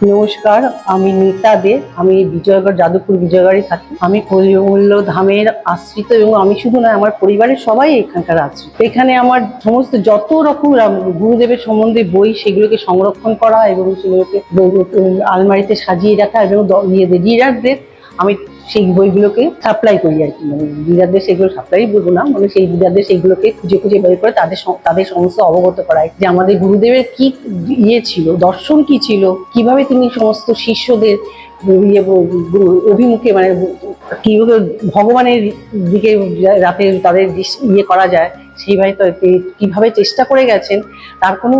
নমস্কার, আমি নীতা দে। আমি বিজয়গড়, যাদবপুর বিজয়গড়ে থাকি। আমি কৈবল্য ধামের আশ্রিত এবং আমি শুধু নয়, আমার পরিবারের সবাই এখানকার আশ্রিত। এখানে আমার সমস্ত যত রকম গুরুদেবের সম্বন্ধে বই, সেগুলোকে সংরক্ষণ করা এবং সেগুলোকে আলমারিতে সাজিয়ে রাখা এবং রিডারদের আমি সেই বইগুলোকে সাপ্লাই করি আর কি। মানে রিডারদের সেগুলো সাপ্লাই বলবো না, মানে সেই রিডারদের সেইগুলোকে খুঁজে খুঁজে বের করে তাদের সমস্ত অবগত করায় যে আমাদের গুরুদেবের কি ছিল, দর্শন কি ছিল, কিভাবে তিনি সমস্ত শিষ্যদের অভিমুখে, মানে কিভাবে ভগবানের দিকে রাতে তাদের করা যায়, সেইভাবে কিভাবে চেষ্টা করে গেছেন। তার কোনো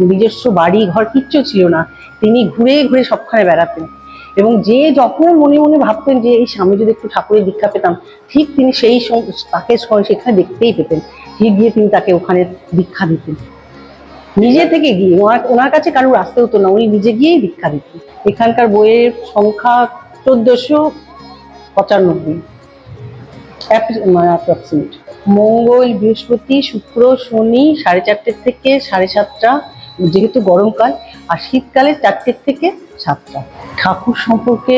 নিজস্ব বাড়ি ঘর কিচ্ছু ছিল না, তিনি ঘুরে ঘুরে সবখানে বেড়াতেন এবং যে যখন মনে মনে ভাবতেন যে এই স্বামী যদি একটু ঠাকুরের দীক্ষা পেতাম, ঠিক তিনি তাকে সেখানে দেখতেই পেতেন, ঠিক গিয়ে তিনি তাকে ওখানে দীক্ষা দিতেন। নিজে থেকে গিয়ে, ওনার কাছে কারোর আসতে হতো না, উনি নিজে গিয়েই দীক্ষা দিতেন। এখানকার বইয়ের সংখ্যা 1495 অ্যাপ্রক্সিমেট। মঙ্গল, বৃহস্পতি, শুক্র, শনি 4:30 থেকে 7:30, যেহেতু গরমকাল, আর শীতকালে 4 থেকে 7। ঠাকুর সম্পর্কে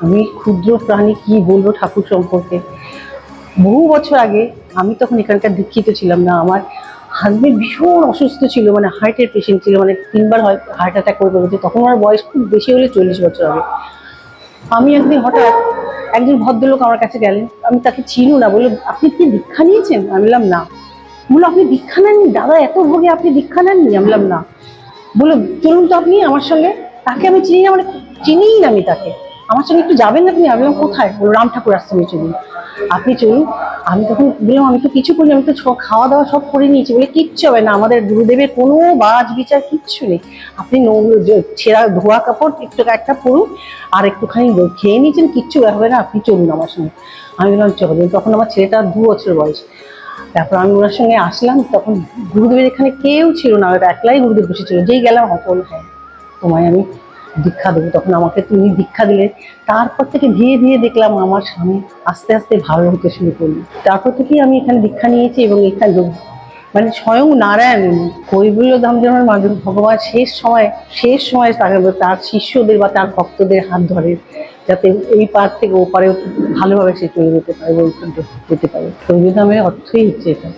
আমি ক্ষুদ্র প্রাণী কি বলবো ঠাকুর সম্পর্কে। বহু বছর আগে, আমি তখন এখানকার দীক্ষিত ছিলাম না, আমার হাজবেন্ড ভীষণ অসুস্থ ছিল, মানে হার্টের পেশেন্ট ছিল, মানে 3বার হার্ট অ্যাটাক করে পড়েছে। তখন আমার বয়স খুব বেশি হলে 40 বছর হবে। আমি একদিন হঠাৎ একজন ভদ্রলোক আমার কাছে গেলেন, আমি তাকে চিনি না, বললো আপনি কি দীক্ষা নিয়েছেন? আমি বললাম না। বললো আপনি দীক্ষা নেননি? দাদা এত ভোগে আপনি দীক্ষা নেননি? আমি বললাম না। বললো চলুন তো আপনি আমার সঙ্গে। তাকে আমি চিনি না, মানে চিনিই না আমি তাকে। আমার সঙ্গে একটু যাবেন আপনি? আমি বললাম কোথায়? বললো রাম ঠাকুর আশ্রমে চলুন। আপনি চলুন। আমি তখন বললাম আমি তো কিছু করিনি, আমি তো খাওয়া দাওয়া সব করে নিয়েছি। বলে কিচ্ছু হবে না, আমাদের গুরুদেবের কোনো বাজ বিচার কিচ্ছু নেই। আপনি ছেঁড়া ধোয়া কাপড় একটু একটা পরুন, আর একটুখানি খেয়ে নিয়েছেন, কিচ্ছু হবে না, আপনি চলুন আমার সঙ্গে। আমি বললাম চলুন। তখন আমার ছেলেটা 2 বছর বয়স। তারপর আমি ওনার সঙ্গে আসলাম, তখন গুরুদেবের এখানে কেউ ছিল না, ওটা একলাই গুরুদেব বসেছিল। যেই গেলাম বলল হ্যাঁ তোমায় আমি দীক্ষা দেবো। তখন আমাকে তুমি দীক্ষা দিলে। তারপর থেকে ধীরে ধীরে দেখলাম আমার স্বামী আস্তে আস্তে ভালো হতে শুরু করলো। তারপর থেকেই আমি এখানে দীক্ষা নিয়েছি এবং এখানে মানে স্বয়ং নারায়ণ কৈবল্য ধাম যেন ভগবান শেষ সময় তার শিষ্যদের বা তার ভক্তদের হাত ধরে, যাতে এই পার থেকে ও পারে ভালোভাবে সে চলে যেতে পারে, বৈকুণ্ঠ যেতে পারে। কৈবল্য ধামের অর্থই হচ্ছে এটা।